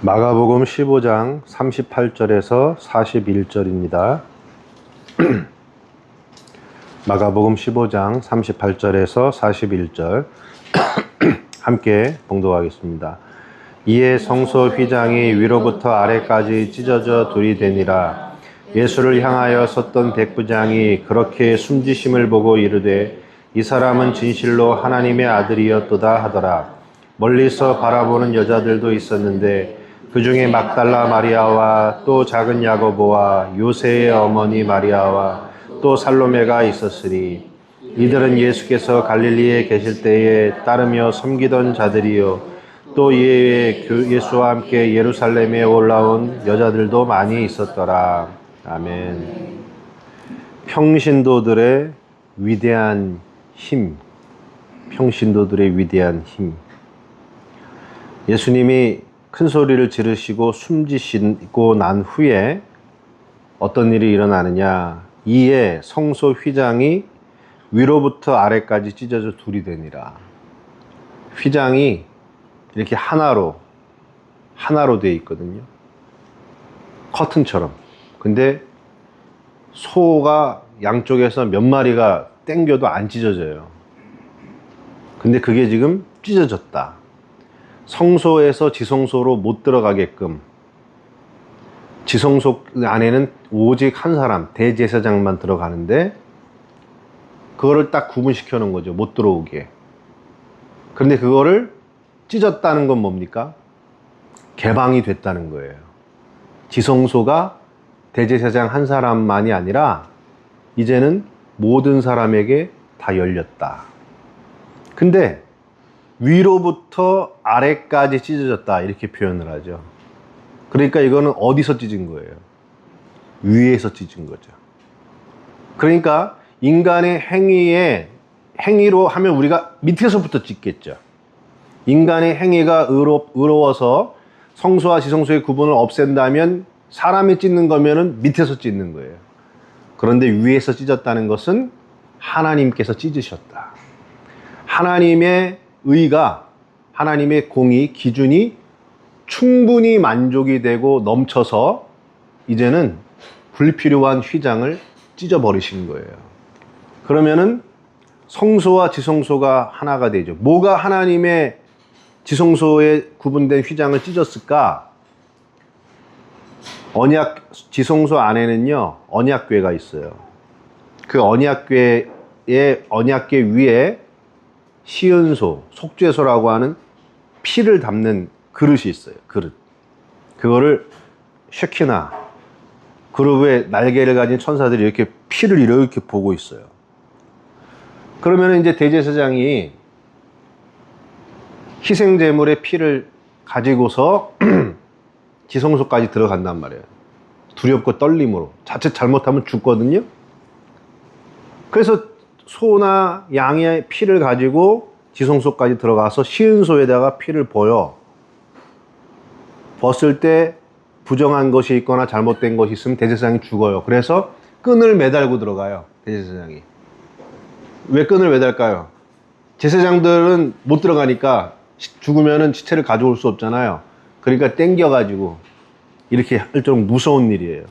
마가복음 15장 38절에서 41절입니다. 마가복음 15장 38절에서 41절 함께 봉독하겠습니다. 이에 성소 휘장이 위로부터 아래까지 찢어져 둘이 되니라. 예수를 향하여 섰던 백부장이 그렇게 숨지심을 보고 이르되 이 사람은 진실로 하나님의 아들이었도다 하더라. 멀리서 바라보는 여자들도 있었는데 그 중에 막달라 마리아와 또 작은 야고보와 요새의 어머니 마리아와 또 살로메가 있었으니 이들은 예수께서 갈릴리에 계실 때에 따르며 섬기던 자들이요 또 이에 예수와 함께 예루살렘에 올라온 여자들도 많이 있었더라. 아멘. 평신도들의 위대한 힘, 평신도들의 위대한 힘. 예수님이 큰 소리를 지르시고 숨지시고 난 후에 어떤 일이 일어나느냐. 이에 성소 휘장이 위로부터 아래까지 찢어져 둘이 되니라. 휘장이 이렇게 하나로 되어 있거든요. 커튼처럼. 근데 소가 양쪽에서 몇 마리가 당겨도 안 찢어져요. 근데 그게 지금 찢어졌다. 성소에서 지성소로 못 들어가게끔, 지성소 안에는 오직 한 사람, 대제사장만 들어가는데 그거를 딱 구분시켜 놓은 거죠. 못 들어오게. 그런데 그거를 찢었다는 건 뭡니까? 개방이 됐다는 거예요. 지성소가 대제사장 한 사람만이 아니라 이제는 모든 사람에게 다 열렸다. 근데 위로부터 아래까지 찢어졌다 이렇게 표현을 하죠. 그러니까 이거는 어디서 찢은 거예요? 위에서 찢은 거죠. 그러니까 인간의 행위로 하면 우리가 밑에서부터 찢겠죠. 인간의 행위가 의로워서 성소와 지성소의 구분을 없앤다면 사람이 찢는 거면은 밑에서 찢는 거예요. 그런데 위에서 찢었다는 것은 하나님께서 찢으셨다. 하나님의 의가, 하나님의 공의, 기준이 충분히 만족이 되고 넘쳐서 이제는 불필요한 휘장을 찢어버리신 거예요. 그러면은 성소와 지성소가 하나가 되죠. 뭐가 하나님의 지성소에 구분된 휘장을 찢었을까? 지성소 안에는요, 언약궤가 있어요. 그 언약궤 위에 시은소, 속죄소라고 하는 피를 담는 그릇이 있어요. 그릇. 그거를 쉐키나, 그룹의 날개를 가진 천사들이 이렇게 피를 이렇게 보고 있어요. 그러면 이제 대제사장이 희생제물의 피를 가지고서 지성소까지 들어간단 말이에요. 두렵고 떨림으로. 자칫 잘못하면 죽거든요. 그래서 소나 양의 피를 가지고 지성소까지 들어가서 시은소에다가 피를 벗을 때 부정한 것이 있거나 잘못된 것이 있으면 대제사장이 죽어요. 그래서 끈을 매달고 들어가요. 대제사장이. 왜 끈을 매달까요? 제사장들은 못 들어가니까 죽으면 시체를 가져올 수 없잖아요. 그러니까 땡겨가지고 이렇게 할 정도로 무서운 일이에요.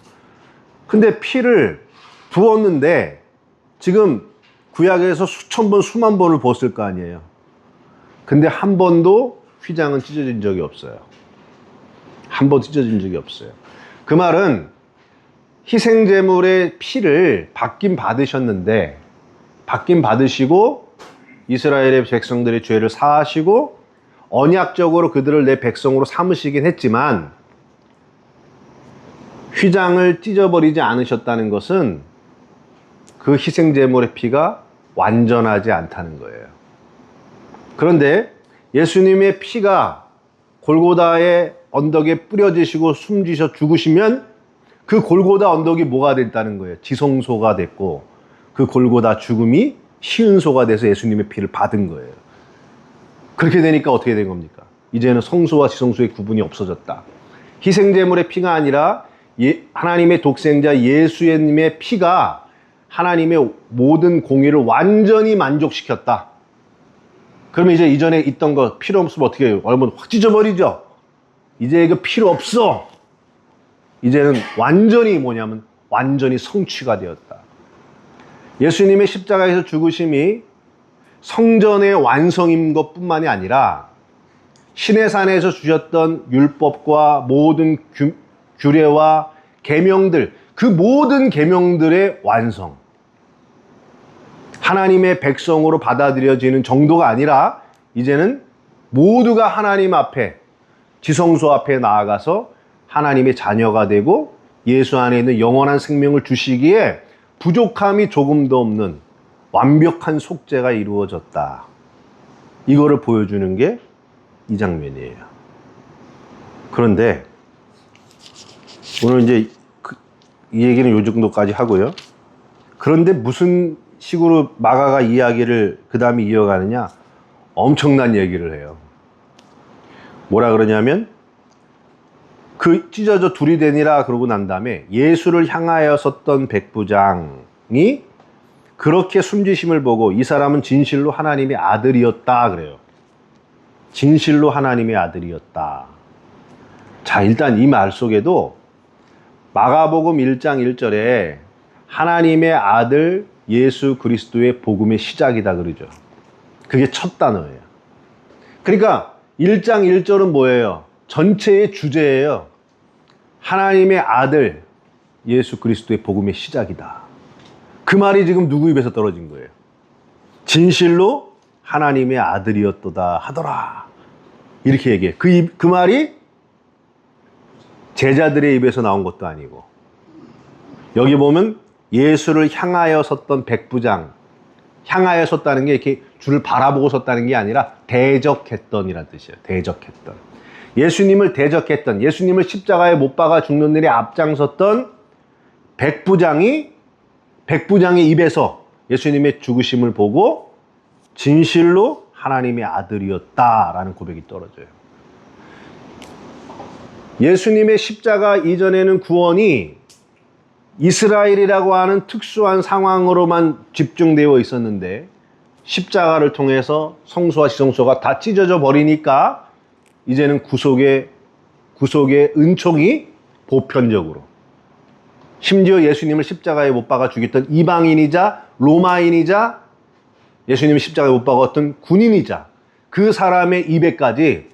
근데 피를 부었는데 지금 구약에서 수천 번, 수만 번을 벗을 거 아니에요. 근데 한 번도 휘장은 찢어진 적이 없어요. 한 번 찢어진 적이 없어요. 그 말은 희생제물의 피를 받긴 받으시고 이스라엘의 백성들의 죄를 사하시고 언약적으로 그들을 내 백성으로 삼으시긴 했지만 휘장을 찢어버리지 않으셨다는 것은 그 희생제물의 피가 완전하지 않다는 거예요. 그런데 예수님의 피가 골고다의 언덕에 뿌려지시고 숨지셔 죽으시면 그 골고다 언덕이 뭐가 됐다는 거예요? 지성소가 됐고 그 골고다 죽음이 시은소가 돼서 예수님의 피를 받은 거예요. 그렇게 되니까 어떻게 된 겁니까? 이제는 성소와 지성소의 구분이 없어졌다. 희생제물의 피가 아니라 하나님의 독생자 예수님의 피가 하나님의 모든 공의를 완전히 만족시켰다. 그러면 이제 이전에 있던 거 필요 없으면 어떻게 해요? 여러분 확 찢어버리죠. 이제 이거 필요 없어. 이제는 완전히 뭐냐면 완전히 성취가 되었다. 예수님의 십자가에서 죽으심이 성전의 완성인 것뿐만이 아니라 시내산에서 주셨던 율법과 모든 규례와 계명들, 그 모든 계명들의 완성, 하나님의 백성으로 받아들여지는 정도가 아니라 이제는 모두가 하나님 앞에, 지성소 앞에 나아가서 하나님의 자녀가 되고 예수 안에 있는 영원한 생명을 주시기에 부족함이 조금도 없는 완벽한 속죄가 이루어졌다. 이거를 보여주는 게 이 장면이에요. 그런데 오늘 이제 이 얘기는 요 정도까지 하고요. 그런데 무슨 식으로 마가가 이야기를 그 다음에 이어가느냐? 엄청난 얘기를 해요. 뭐라 그러냐면 그 찢어져 둘이 되니라 그러고 난 다음에 예수를 향하여 섰던 백부장이 그렇게 숨지심을 보고 이 사람은 진실로 하나님의 아들이었다 그래요. 진실로 하나님의 아들이었다. 자, 일단 이 말 속에도 마가복음 1장 1절에 하나님의 아들 예수 그리스도의 복음의 시작이다 그러죠. 그게 첫 단어예요. 그러니까 1장 1절은 뭐예요? 전체의 주제예요. 하나님의 아들 예수 그리스도의 복음의 시작이다. 그 말이 지금 누구 입에서 떨어진 거예요? 진실로 하나님의 아들이었도다 하더라. 이렇게 얘기해. 그 말이 제자들의 입에서 나온 것도 아니고, 여기 보면 예수를 향하여 섰던 백부장, 향하여 섰다는 게 이렇게 주를 바라보고 섰다는 게 아니라 대적했던이라는 뜻이에요. 대적했던. 예수님을 대적했던, 예수님을 십자가에 못 박아 죽는 일에 앞장섰던 백부장의 입에서 예수님의 죽으심을 보고 진실로 하나님의 아들이었다라는 고백이 떨어져요. 예수님의 십자가 이전에는 구원이 이스라엘이라고 하는 특수한 상황으로만 집중되어 있었는데 십자가를 통해서 성소와 지성소가 다 찢어져 버리니까 이제는 구속의 은총이 보편적으로, 심지어 예수님을 십자가에 못 박아 죽였던 이방인이자 로마인이자 예수님을 십자가에 못 박았던 군인이자 그 사람의 입에까지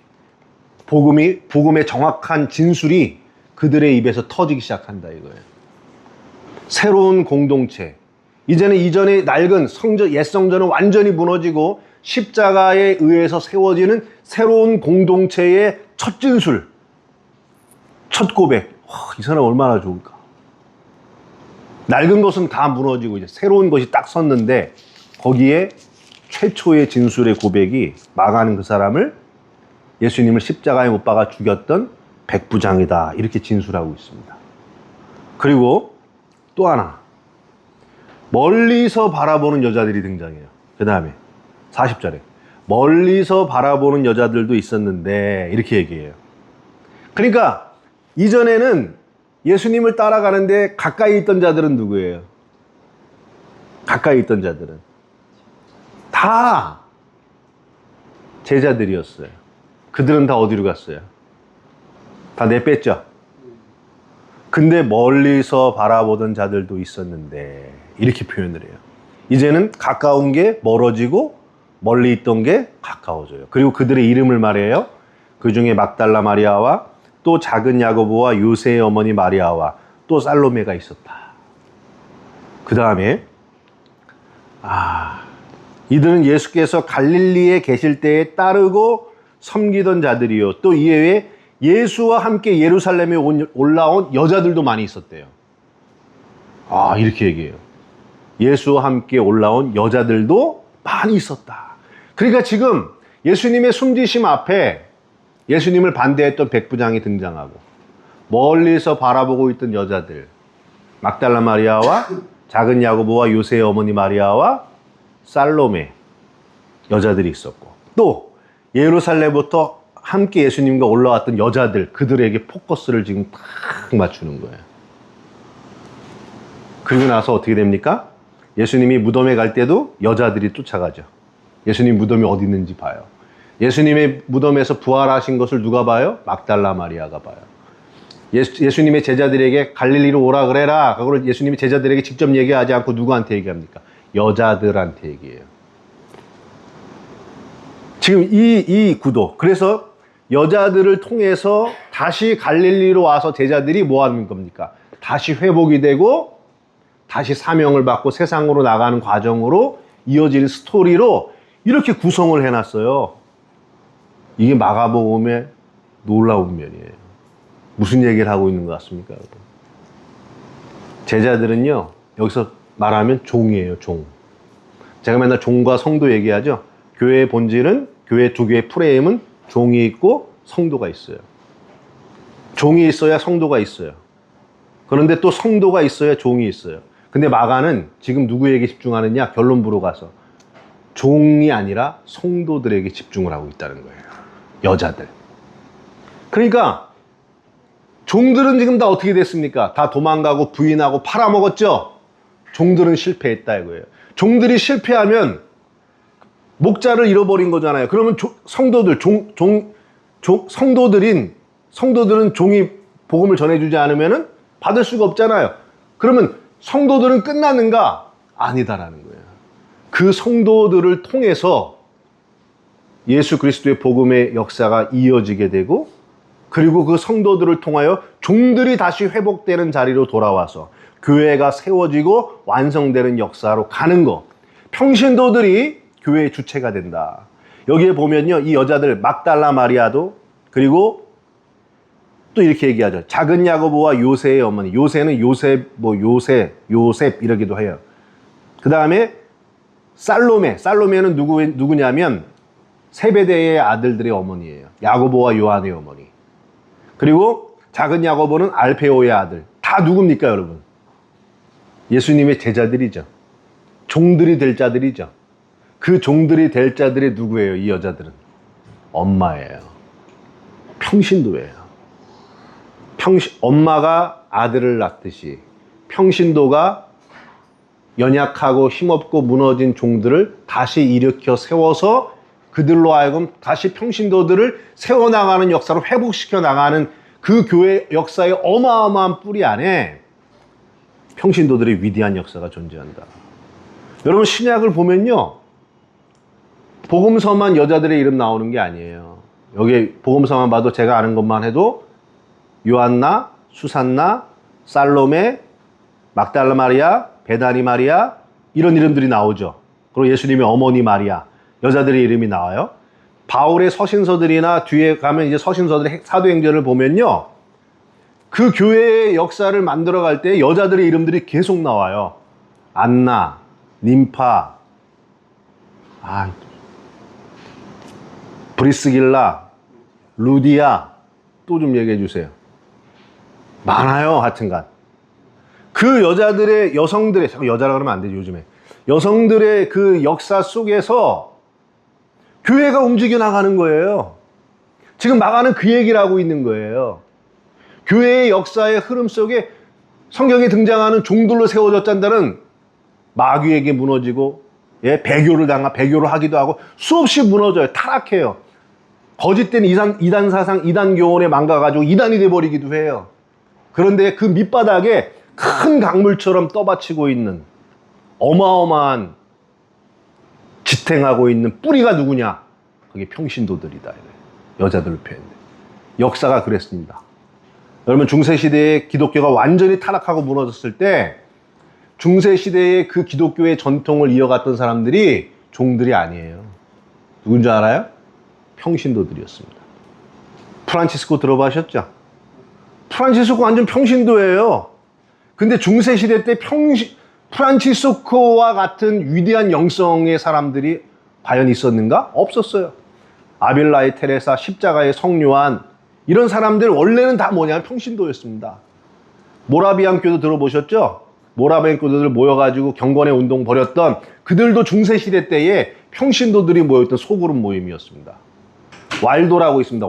복음의 정확한 진술이 그들의 입에서 터지기 시작한다 이거예요. 새로운 공동체. 이제는 이전에 낡은 옛 성전은 완전히 무너지고 십자가에 의해서 세워지는 새로운 공동체의 첫 진술, 첫 고백. 이 사람 얼마나 좋을까. 낡은 것은 다 무너지고 이제 새로운 것이 딱 섰는데 거기에 최초의 진술의 고백이 마가는 그 사람을 예수님을 십자가에 못 박아 죽였던 백부장이다 이렇게 진술하고 있습니다. 그리고 또 하나, 멀리서 바라보는 여자들이 등장해요. 그 다음에 40절에 멀리서 바라보는 여자들도 있었는데 이렇게 얘기해요. 그러니까 이전에는 예수님을 따라가는데 가까이 있던 자들은 누구예요? 가까이 있던 자들은 다 제자들이었어요. 그들은 다 어디로 갔어요? 다 내뺐죠? 근데 멀리서 바라보던 자들도 있었는데 이렇게 표현을 해요. 이제는 가까운 게 멀어지고 멀리 있던 게 가까워져요. 그리고 그들의 이름을 말해요. 그 중에 막달라 마리아와 또 작은 야고보와 요새의 어머니 마리아와 또 살로메가 있었다. 그 다음에 이들은 예수께서 갈릴리에 계실 때에 따르고 섬기던 자들이요. 또 이외에 예수와 함께 예루살렘에 올라온 여자들도 많이 있었대요. 이렇게 얘기해요. 예수와 함께 올라온 여자들도 많이 있었다. 그러니까 지금 예수님의 숨지심 앞에 예수님을 반대했던 백부장이 등장하고 멀리서 바라보고 있던 여자들, 막달라 마리아와 작은 야고보와 요새의 어머니 마리아와 살로메 여자들이 있었고, 또 예루살렘부터 함께 예수님과 올라왔던 여자들, 그들에게 포커스를 지금 탁 맞추는 거예요. 그리고 나서 어떻게 됩니까? 예수님이 무덤에 갈 때도 여자들이 쫓아가죠. 예수님 무덤이 어디 있는지 봐요. 예수님의 무덤에서 부활하신 것을 누가 봐요? 막달라 마리아가 봐요. 예수님의 제자들에게 갈릴리로 오라 그래라. 그걸 예수님이 제자들에게 직접 얘기하지 않고 누구한테 얘기합니까? 여자들한테 얘기해요. 지금 이 구도. 그래서 여자들을 통해서 다시 갈릴리로 와서 제자들이 뭐 하는 겁니까? 다시 회복이 되고 다시 사명을 받고 세상으로 나가는 과정으로 이어지는 스토리로 이렇게 구성을 해놨어요. 이게 마가복음의 놀라운 면이에요. 무슨 얘기를 하고 있는 것 같습니까, 여러분? 제자들은요, 여기서 말하면 종이에요, 종. 제가 맨날 종과 성도 얘기하죠. 교회의 본질은, 교회 두 개의 프레임은 종이 있고 성도가 있어요. 종이 있어야 성도가 있어요. 그런데 또 성도가 있어야 종이 있어요. 근데 마가는 지금 누구에게 집중하느냐? 결론부로 가서 종이 아니라 성도들에게 집중을 하고 있다는 거예요. 여자들. 그러니까 종들은 지금 다 어떻게 됐습니까? 다 도망가고 부인하고 팔아먹었죠? 종들은 실패했다 이거예요. 종들이 실패하면 목자를 잃어버린 거잖아요. 그러면 성도들, 성도들은 종이 복음을 전해주지 않으면 받을 수가 없잖아요. 그러면 성도들은 끝났는가? 아니다라는 거예요. 그 성도들을 통해서 예수 그리스도의 복음의 역사가 이어지게 되고, 그리고 그 성도들을 통하여 종들이 다시 회복되는 자리로 돌아와서 교회가 세워지고 완성되는 역사로 가는 것. 평신도들이 교회의 주체가 된다. 여기에 보면요, 이 여자들 막달라 마리아도, 그리고 또 이렇게 얘기하죠. 작은 야고보와 요새의 어머니. 요새는 요셉 이러기도 해요. 그 다음에 살로메는 누구냐면 세베대의 아들들의 어머니예요. 야고보와 요한의 어머니. 그리고 작은 야고보는 알페오의 아들. 다 누굽니까, 여러분? 예수님의 제자들이죠. 종들이 될 자들이죠. 그 종들이 될 자들이 누구예요, 이 여자들은? 엄마예요. 평신도예요. 엄마가 아들을 낳듯이 평신도가 연약하고 힘없고 무너진 종들을 다시 일으켜 세워서 그들로 하여금 다시 평신도들을 세워나가는 역사로 회복시켜 나가는 그 교회 역사의 어마어마한 뿌리 안에 평신도들의 위대한 역사가 존재한다. 여러분, 신약을 보면요, 복음서만 여자들의 이름 나오는 게 아니에요. 여기 복음서만 봐도 제가 아는 것만 해도 요한나, 수산나, 살로메, 막달라 마리아, 베다니 마리아, 이런 이름들이 나오죠. 그리고 예수님의 어머니 마리아, 여자들의 이름이 나와요. 바울의 서신서들이나 뒤에 가면 이제 서신서들의 사도행전을 보면요, 그 교회의 역사를 만들어갈 때 여자들의 이름들이 계속 나와요. 안나, 님파, 브리스길라, 루디아, 또 좀 얘기해 주세요. 많아요, 하여튼간. 그 여성들의, 자꾸 여자라 그러면 안 되죠, 요즘에. 여성들의 그 역사 속에서 교회가 움직여 나가는 거예요. 지금 마가는 그 얘기를 하고 있는 거예요. 교회의 역사의 흐름 속에 성경에 등장하는 종들로 세워졌다는 마귀에게 무너지고, 배교를 하기도 하고 수없이 무너져요. 타락해요. 거짓된 이단 사상, 이단 교원에 망가가지고 이단이 돼버리기도 해요. 그런데 그 밑바닥에 큰 강물처럼 떠받치고 있는 어마어마한 지탱하고 있는 뿌리가 누구냐? 그게 평신도들이다. 여자들을 표현해. 역사가 그랬습니다. 여러분, 중세시대에 기독교가 완전히 타락하고 무너졌을 때 중세시대의 그 기독교의 전통을 이어갔던 사람들이 종들이 아니에요. 누군지 알아요? 평신도들이었습니다. 프란치스코 들어보셨죠? 프란치스코 완전 평신도예요. 근데 중세시대 때 프란치스코와 같은 위대한 영성의 사람들이 과연 있었는가? 없었어요. 아빌라의 테레사, 십자가의 성요한, 이런 사람들 원래는 다 뭐냐면 평신도였습니다. 모라비안 교도 들어보셨죠? 모라비안 교도들 모여가지고 경건의 운동 벌였던, 그들도 중세시대 때에 평신도들이 모였던 소그룹 모임이었습니다. 왈도라고 있습니다.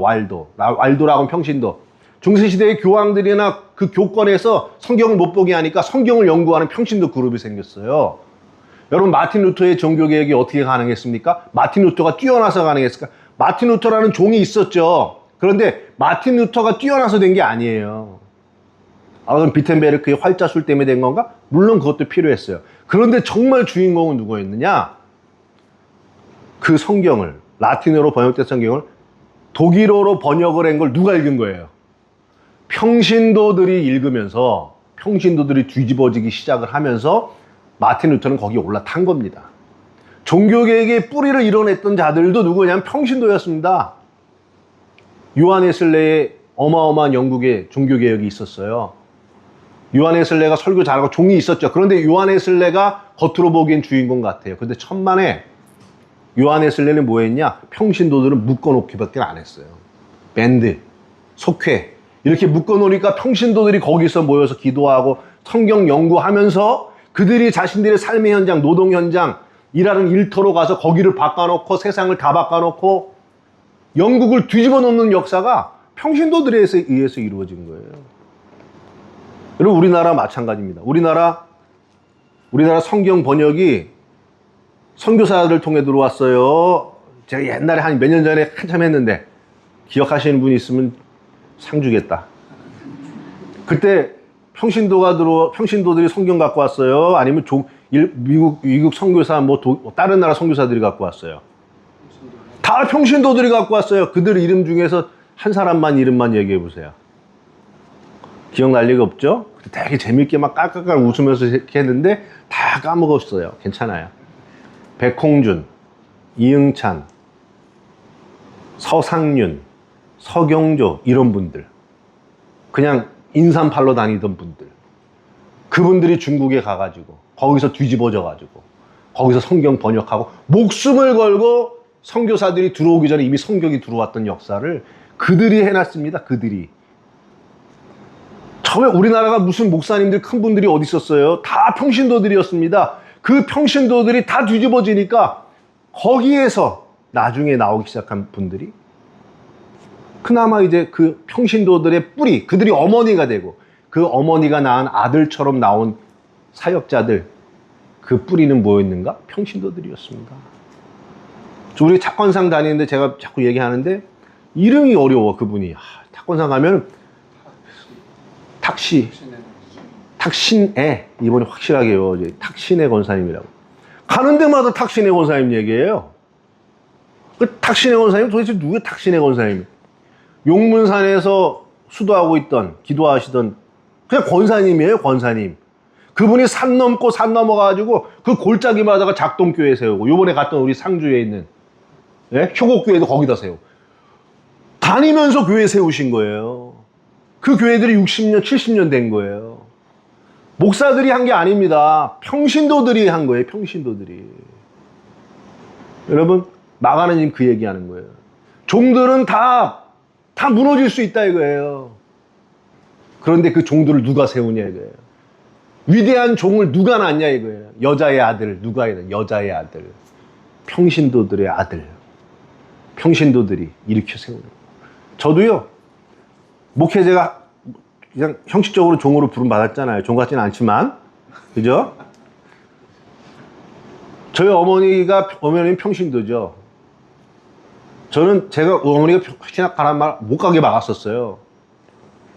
왈도라고 평신도. 중세시대의 교황들이나 그 교권에서 성경을 못 보게 하니까 성경을 연구하는 평신도 그룹이 생겼어요. 여러분, 마틴 루터의 종교개혁이 어떻게 가능했습니까? 마틴 루터가 뛰어나서 가능했을까? 마틴 루터라는 종이 있었죠. 그런데 마틴 루터가 뛰어나서 된 게 아니에요. 그럼 비텐베르크의 활자술 때문에 된 건가? 물론 그것도 필요했어요. 그런데 정말 주인공은 누구였느냐? 그 성경을, 라틴어로 번역된 성경을 독일어로 번역을 한 걸 누가 읽은 거예요? 평신도들이 읽으면서, 평신도들이 뒤집어지기 시작을 하면서 마틴 루터는 거기에 올라탄 겁니다. 종교개혁의 뿌리를 이뤄냈던 자들도 누구냐면 평신도였습니다. 요한 웨슬레의 어마어마한 영국의 종교개혁이 있었어요. 요한 웨슬레가 설교 잘하고 종이 있었죠. 그런데 요한 웨슬레가 겉으로 보기엔 주인공 같아요. 근데 천만에 요한 웨슬레는 뭐 했냐? 평신도들은 묶어놓기밖에 안 했어요. 밴드, 속회 이렇게 묶어놓으니까 평신도들이 거기서 모여서 기도하고 성경 연구하면서 그들이 자신들의 삶의 현장, 노동 현장, 일하는 일터로 가서 거기를 바꿔놓고 세상을 다 바꿔놓고 영국을 뒤집어 놓는 역사가 평신도들에 의해서 이루어진 거예요. 여러분, 우리나라 마찬가지입니다. 우리나라 성경 번역이 선교사들 통해 들어왔어요. 제가 옛날에 한 몇 년 전에 한참 했는데 기억하시는 분이 있으면 상 주겠다. 그때 평신도들이 성경 갖고 왔어요? 아니면 미국 선교사, 다른 나라 선교사들이 갖고 왔어요? 다 평신도들이 갖고 왔어요. 그들 이름 중에서 한 사람만 이름만 얘기해 보세요. 기억날 리가 없죠? 되게 재밌게 막 깔깔깔 웃으면서 이렇게 했는데 다 까먹었어요. 괜찮아요. 백홍준, 이응찬, 서상윤, 서경조 이런 분들, 그냥 인삼 팔러 다니던 분들, 그분들이 중국에 가가지고 거기서 뒤집어져 가지고 거기서 성경 번역하고 목숨을 걸고 선교사들이 들어오기 전에 이미 성경이 들어왔던 역사를 그들이 해놨습니다. 그들이. 처음에 우리나라가 무슨 목사님들 큰 분들이 어디 있었어요? 다 평신도들이었습니다. 그 평신도들이 다 뒤집어지니까 거기에서 나중에 나오기 시작한 분들이 그나마 이제 그 평신도들의 뿌리, 그들이 어머니가 되고 그 어머니가 낳은 아들처럼 나온 사역자들, 그 뿌리는 뭐였는가? 평신도들이었습니다. 우리 착권상 다니는데 제가 자꾸 얘기하는데 이름이 어려워. 그분이 착권상 가면 탁신애, 이번에 확실하게 외워져요. 탁신애 권사님이라고. 가는 데마다 탁신애 권사님 얘기해요. 그 탁신애 권사님 도대체 누구의 탁신애 권사님? 용문산에서 수도하고 있던, 기도하시던 그냥 권사님이에요. 권사님. 그분이 산 넘고 산 넘어가지고 그 골짜기마다가 작동교회 세우고, 요번에 갔던 우리 상주에 있는 효곡교회도 거기다 세우고 다니면서 교회 세우신 거예요. 그 교회들이 60년, 70년 된 거예요. 목사들이 한 게 아닙니다. 평신도들이 한 거예요. 평신도들이. 여러분, 마가는 지금 그 얘기하는 거예요. 종들은 다 무너질 수 있다 이거예요. 그런데 그 종들을 누가 세우냐 이거예요. 위대한 종을 누가 낳냐 이거예요. 여자의 아들, 누가 해야 돼? 여자의 아들. 평신도들의 아들. 평신도들이 일으켜 세우는 거예요. 저도요, 목회자가 그냥 형식적으로 종으로 부름 받았잖아요. 종 같지는 않지만. 그죠? 저희 어머니는 평신도죠. 저는 제가 어머니가 신학 가란 말 못 가게 막았었어요.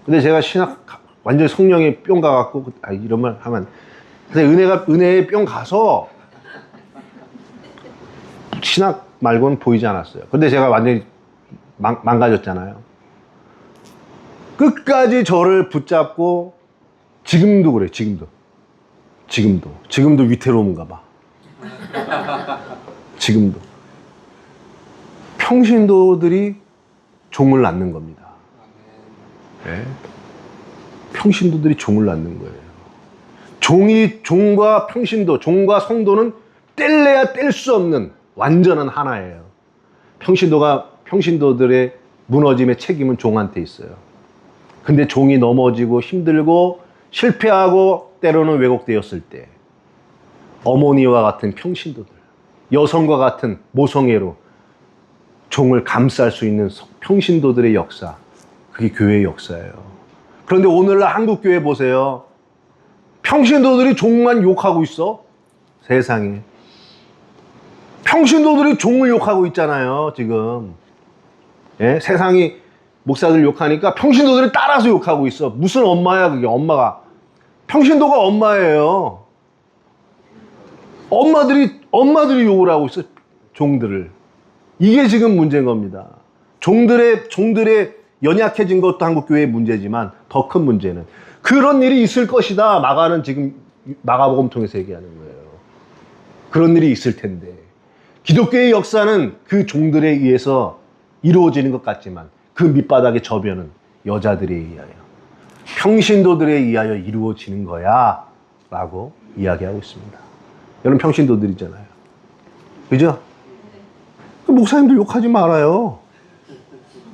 근데 제가 신학 완전히 성령에 뿅 가갖고 이런 말 하면, 근데 은혜에 뿅 가서 신학 말고는 보이지 않았어요. 근데 제가 완전히 망가졌잖아요. 끝까지 저를 붙잡고, 지금도 그래. 지금도 위태로운가 봐. 지금도 평신도들이 종을 낳는 겁니다. 네. 평신도들이 종을 낳는 거예요. 종과 평신도, 종과 성도는 뗄래야 뗄 수 없는 완전한 하나예요. 평신도들의 무너짐의 책임은 종한테 있어요. 근데 종이 넘어지고 힘들고 실패하고 때로는 왜곡되었을 때 어머니와 같은 평신도들, 여성과 같은 모성애로 종을 감쌀 수 있는 평신도들의 역사, 그게 교회의 역사예요. 그런데 오늘날 한국교회 보세요. 평신도들이 종만 욕하고 있어. 세상에. 평신도들이 종을 욕하고 있잖아요, 지금. 예? 세상이 목사들 욕하니까 평신도들이 따라서 욕하고 있어. 무슨 엄마야 그게. 엄마가 평신도가 엄마예요. 엄마들이 욕을 하고 있어. 종들을. 이게 지금 문제인 겁니다. 종들의 연약해진 것도 한국교회의 문제지만 더 큰 문제는 그런 일이 있을 것이다. 마가는 지금 마가복음 통해서 얘기하는 거예요. 그런 일이 있을 텐데 기독교의 역사는 그 종들에 의해서 이루어지는 것 같지만 그 밑바닥의 저변은 여자들에 의하여 평신도들에 의하여 이루어지는 거야 라고 이야기하고 있습니다. 여러분 평신도들이잖아요. 그죠? 목사님들 욕하지 말아요.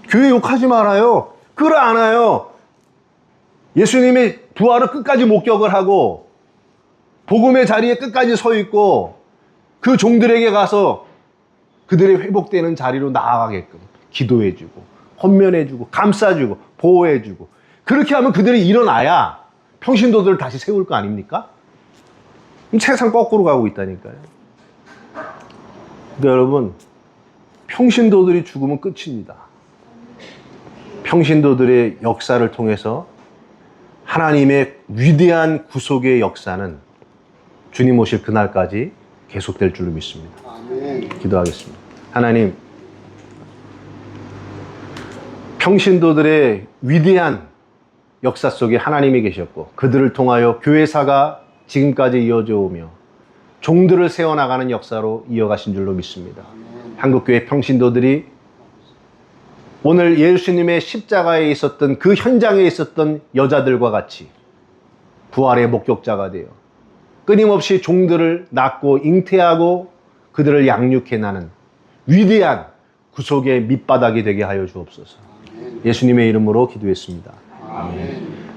교회 욕하지 말아요. 끌어 안아요. 예수님의 부활을 끝까지 목격을 하고 복음의 자리에 끝까지 서 있고 그 종들에게 가서 그들의 회복되는 자리로 나아가게끔 기도해주고 헌면해주고 감싸주고 보호해주고 그렇게 하면 그들이 일어나야 평신도들을 다시 세울 거 아닙니까? 세상 거꾸로 가고 있다니까요. 그러니까 여러분 평신도들이 죽으면 끝입니다. 평신도들의 역사를 통해서 하나님의 위대한 구속의 역사는 주님 오실 그날까지 계속될 줄로 믿습니다. 아멘. 기도하겠습니다. 하나님, 평신도들의 위대한 역사 속에 하나님이 계셨고 그들을 통하여 교회사가 지금까지 이어져 오며 종들을 세워나가는 역사로 이어가신 줄로 믿습니다. 한국교회 평신도들이 오늘 예수님의 십자가에 있었던 그 현장에 있었던 여자들과 같이 부활의 목격자가 되어 끊임없이 종들을 낳고 잉태하고 그들을 양육해 나는 위대한 구속의 밑바닥이 되게 하여 주옵소서. 예수님의 이름으로 기도했습니다. 아멘.